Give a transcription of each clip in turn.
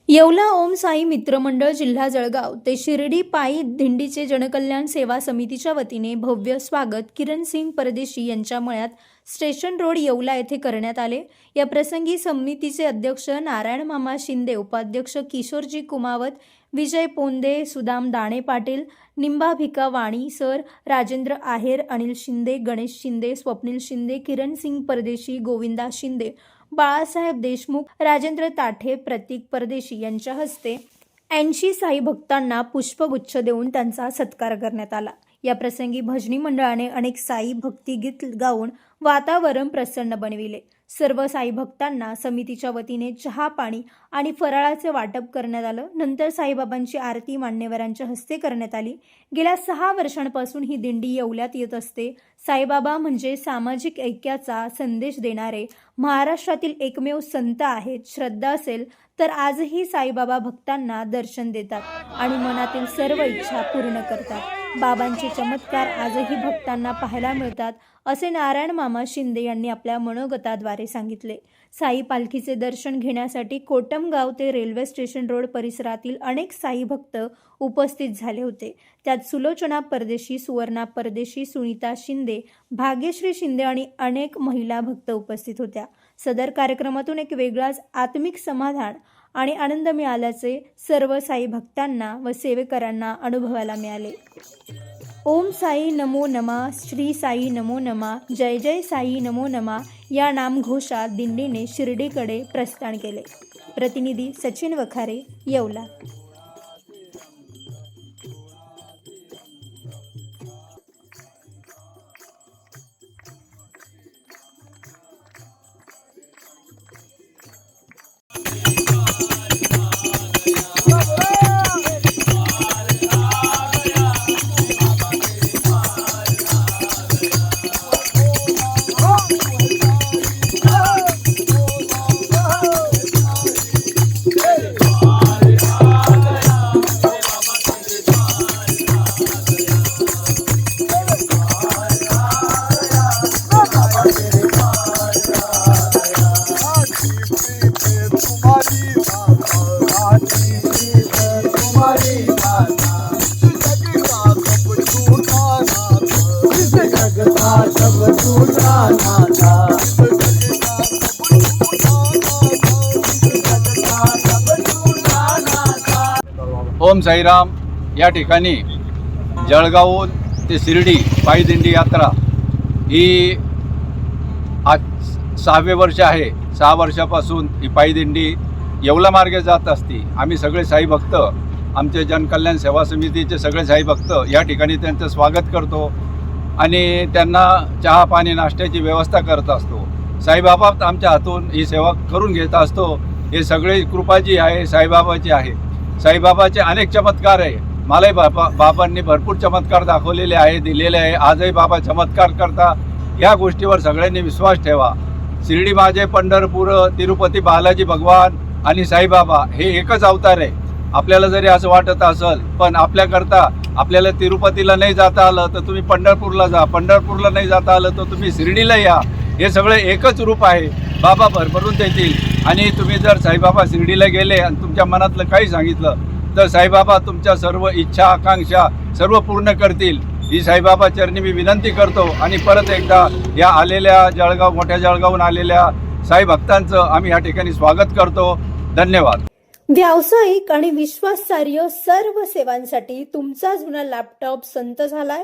येवला ओम साई मित्रमंडळ जिल्हा जळगाव ते शिर्डी पायी दिंडीचे जनकल्याण सेवा समितीच्या वतीने भव्य स्वागत किरण सिंग परदेशी यांच्या मळ्यात स्टेशन रोड येवला येथे करण्यात आले। या प्रसंगी समितीचे अध्यक्ष नारायण मामा शिंदे, उपाध्यक्ष किशोरजी कुमावत, विजय पोंदे, सुदाम दाणे पाटील, निंबा भिका वाणी सर, राजेंद्र आहेर, अनिल शिंदे, गणेश शिंदे, स्वप्नील शिंदे, किरण सिंग परदेशी, गोविंदा शिंदे, बाळासाहेब देशमुख, राजेंद्र ताठे, प्रतीक परदेशी यांच्या हस्ते 80 साई भक्तांना पुष्पगुच्छ देऊन त्यांचा सत्कार करण्यात आला। या प्रसंगी भजनी मंडळाने अनेक साई भक्ती गीत गाऊन वातावरण प्रसन्न बनविले। सर्व साई भक्तांना समितीच्या वतीने चहा पाणी आणि फराळाचे वाटप करण्यात आलं। नंतर साईबाबांची आरती मान्यवरांच्या हस्ते करण्यात आली। गेल्या 6 वर्षांपासून ही दिंडी येवल्यात येत असते। साईबाबा म्हणजे सामाजिक ऐक्याचा संदेश देणारे महाराष्ट्रातील एकमेव संत आहेत। श्रद्धा असेल तर आजही साईबाबा भक्तांना दर्शन देतात आणि मनातील सर्व इच्छा पूर्ण करतात। बाबांचे चमत्कार आजही भक्तांना पाहायला मिळतात, असे नारायण मामा शिंदे यांनी आपल्या मनोगताद्वारे सांगितले। साई पालखीचे दर्शन घेण्यासाठी कोटमगाव ते रेल्वे स्टेशन रोड परिसरातील अनेक साई भक्त उपस्थित झाले होते। त्यात सुलोचना परदेशी, सुवर्णा परदेशी, सुनीता शिंदे, भाग्यश्री शिंदे आणि अनेक महिला भक्त उपस्थित होत्या। सदर कार्यक्रमातून एक वेगळाच आत्मिक समाधान आणि आनंद मिळाल्याचे सर्व साई भक्तांना व सेवेकरांना अनुभवायला मिळाले। ओम साई नमो नमः, श्री साई नमो नमः, जय जय साई नमो नमः या नामघोषात दिंडीने शिर्डीकडे प्रस्थान केले। प्रतिनिधी सचिन वखारे, येवला। ओम साईराम। या ठिकाणी जळगावहून ते शिर्डी पायी दिंडी यात्रा ही आज 6वे वर्ष आहे। 6 वर्षापासून ही पायी दिंडी येवला मार्गे जात असते। आम्ही सगळे साई भक्त, आमचे जनकल्याण सेवा समितीचे सगळे साई भक्त या ठिकाणी त्यांचं स्वागत करतो आणि त्यांना चहा पाणी नाश्त्याची व्यवस्था करत असतो। साईबाबा आमच्या हातून ही सेवा करून घेत असतो। हे सगळे कृपा जी आहे साईबाबाची आहे। साईबाबाचे अनेक चमत्कार आहे। मलाही बाबांनी भरपूर चमत्कार दाखवलेले आहे, दिलेले आहे। आजही बाबा चमत्कार करता। या गोष्टीवर सगळ्यांनी विश्वास ठेवा। शिर्डी माझे, पंढरपूर, तिरुपती बालाजी भगवान आणि साईबाबा हे एकच अवतार आहे। आपल्याला जरी असं वाटत असेल, पण आपल्याकरता आपल्याला तिरुपतीला नाही जाता आलं तर तुम्ही पंढरपूरला जा, पंढरपूरला नाही जाता आलं तर तुम्ही शिर्डीला या। हे सगळे एकच रूप आहे। बाबा भरभरून देतील आणि तुम्ही जर साईबाबा शिर्डीला गेले आणि तुमच्या मनातलं काही सांगितलं तर साईबाबा तुमच्या सर्व इच्छा आकांक्षा सर्व पूर्ण करतील। ही साईबाबा चरणी मी विनंती करतो आणि परत एकदा या आलेल्या जळगाव, मोठ्या जळगावहून आलेल्या साई भक्तांचं आम्ही या ठिकाणी स्वागत करतो। धन्यवाद। व्यावसायिक आणि विश्वासार्ह सर्व सेवांसाठी तुमचा जुना लॅपटॉप संत झालाय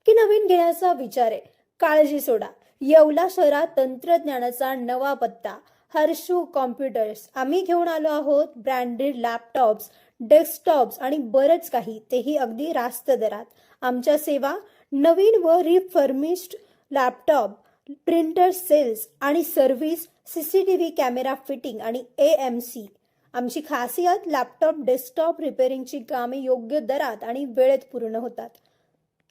की नवीन घेण्याचा विचार आहे? काळजी सोडा। येवला शहरात तंत्रज्ञानाचा नवा पत्ता, हर्षू कॉम्प्युटर्स। आम्ही घेऊन आलो आहोत ब्रँडेड लॅपटॉप्स, डेस्कटॉप्स आणि बरंच काही, तेही अगदी रास्त दरात। आमच्या सेवा नवीन व रिफर्निश्ड लॅपटॉप, प्रिंटर सेल्स आणि सर्व्हिस, CCTV कॅमेरा फिटिंग आणि AMC। आमची खासियत लॅपटॉप डेस्कटॉप रिपेअरिंगची कामे योग्य दरात आणि वेळेत पूर्ण होतात।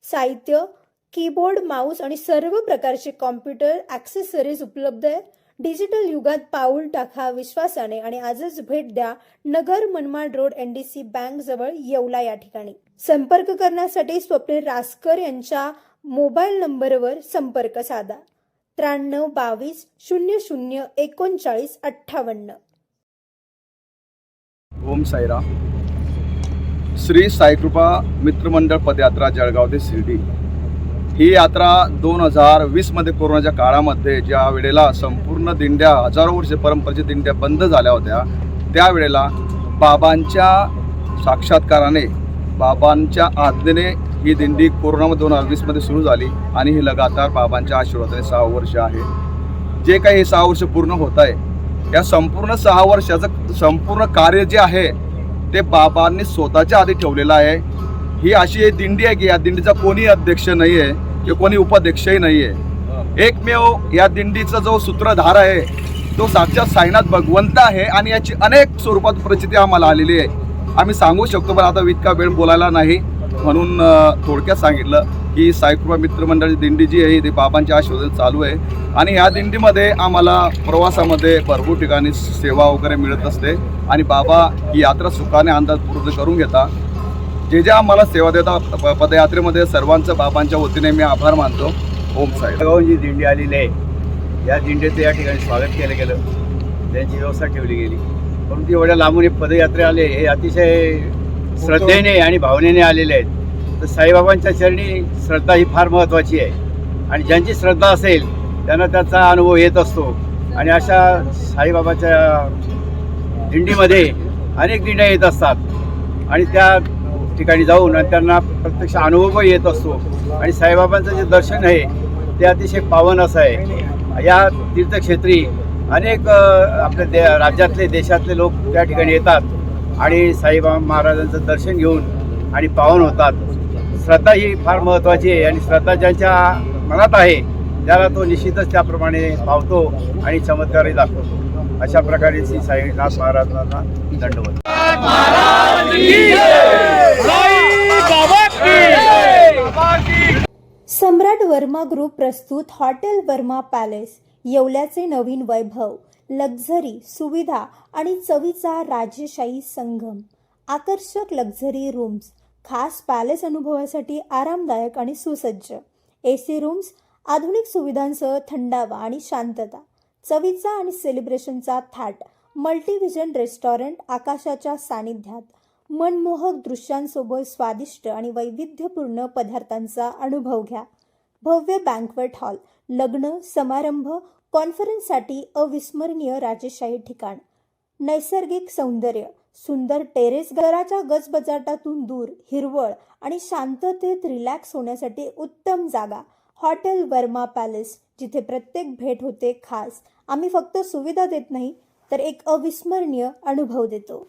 साहित्य, कीबोर्ड, माऊस आणि सर्व प्रकारचे कॉम्प्युटर ॲक्सेसरीज उपलब्ध आहेत। डिजिटल युगात पाऊल टाका विश्वासाने आणि आजच भेट द्या Nagar Manmad road NDC bank जवळ येवला या ठिकाणी। संपर्क करण्यासाठी स्वप्नील रासकर यांच्या मोबाईल नंबरवर संपर्क साधा 93 22 00 39 58। ओम साईराम. श्री साईकृपा मित्रमंडळ पदयात्रा जळगाव ते शिर्डी ही यात्रा 2020मध्ये कोरोनाच्या काळामध्ये ज्या वेळेला संपूर्ण दिंड्या, हजारो वर्षे परंपरेच्या दिंड्या बंद झाल्या होत्या, त्यावेळेला बाबांच्या साक्षात्काराने, बाबांच्या आज्ञेने ही दिंडी कोरोनामध्ये 2020मध्ये सुरू झाली आणि ही लगातार बाबांच्या आशीर्वादाने 6 वर्ष आहे. जे काही हे 6 वर्ष पूर्ण होत आहे, या संपूर्ण 6 वर्षाचं संपूर्ण कार्य जे आहे ते बाबांनी स्वतःच्या आधी ठेवलेलं आहे. ही अशी एक दिंडी आहे की या दिंडीचा कोणी अध्यक्ष नाही आहे किंवा कोणी उपाध्यक्षही नाही आहे. एकमेव या दिंडीचा जो सूत्रधार आहे तो साक्षात साईनाथ भगवंत आहे आणि याची अनेक स्वरूपात प्रचिती आम्हाला आलेली आहे. आम्ही सांगू शकतो, पण आता इतका वेळ बोलायला नाही, म्हणून थोडक्यात सांगितलं की साईकृपा मित्रमंडळाची दिंडी जी आहे ती बाबांच्या आशीर्वादाने चालू आहे. आणि ह्या दिंडीमध्ये आम्हाला प्रवासामध्ये भरपूर ठिकाणी सेवा वगैरे मिळत असते आणि बाबा ही यात्रा सुखाने अंदाज पूर्ण करून घेता. जे आम्हाला सेवा देतात पदयात्रेमध्ये सर्वांचं बाबांच्या वतीने मी आभार मानतो. ओम साई. जळगाव जी दिंडी आलेली आहे, या दिंडीचं या ठिकाणी स्वागत केलं गेलं, त्यांची व्यवस्था ठेवली गेली. परंतु एवढ्या लांबून हे पदयात्रे आले, हे अतिशय श्रद्धेने आणि भावनेने आलेले आहेत. तर साईबाबांच्या चरणी श्रद्धा ही फार महत्त्वाची आहे आणि ज्यांची श्रद्धा असेल त्यांना त्याचा अनुभव येत असतो. आणि अशा साईबाबाच्या दिंडीमध्ये अनेक दिंड्या येत असतात आणि त्या ठिकाणी जाऊन आणि त्यांना प्रत्यक्ष अनुभवही येत असतो. आणि साईबाबांचं जे दर्शन आहे ते अतिशय पावन असं आहे. या तीर्थक्षेत्री अनेक आपल्या राज्यातले, देशातले लोक त्या ठिकाणी येतात आणि साईबाबा महाराजांचं दर्शन घेऊन आणि पावन होतात. श्रद्धा ही फार महत्त्वाची आहे आणि श्रद्धा ज्यांच्या मनात आहे त्याला तो निश्चितच त्याप्रमाणे पावतो आणि चमत्कारही दाखवतो. अशा प्रकारे श्री साईनाथ महाराजांना दंडवत. सम्राट वर्मा ग्रुप प्रस्तुत हॉटेल वर्मा पॅलेस येवल्याचे नवीन वैभव, लक्झरी, सुविधा आणि चवीचा राजेशाही संगम. आकर्षक लक्झरी रूम्स, खास पॅलेस अनुभवासाठी आरामदायक आणि सुसज्ज AC रूम्स, आधुनिक सुविधांसह थंडावा आणि शांतता, चवीचा आणि सेलिब्रेशनचा थाट, मल्टीव्हिजन रेस्टॉरंट आकाशाच्या सानिध्यात, मनमोहक दृश्यांसोबत स्वादिष्ट आणि वैविध्यपूर्ण पदार्थांचा अनुभव घ्या. भव्य बँक्वेट हॉल, लग्न, समारंभ, कॉन्फरन्ससाठी अविस्मरणीय राजेशाही ठिकाण. नैसर्गिक सौंदर्य, सुंदर टेरेस, घराच्या गजबजाटातून दूर, हिरवळ आणि शांततेत रिलॅक्स होण्यासाठी उत्तम जागा. हॉटेल वर्मा पॅलेस, जिथे प्रत्येक भेट होते खास. आम्ही फक्त सुविधा देत नाही तर एक अविस्मरणीय अनुभव देतो.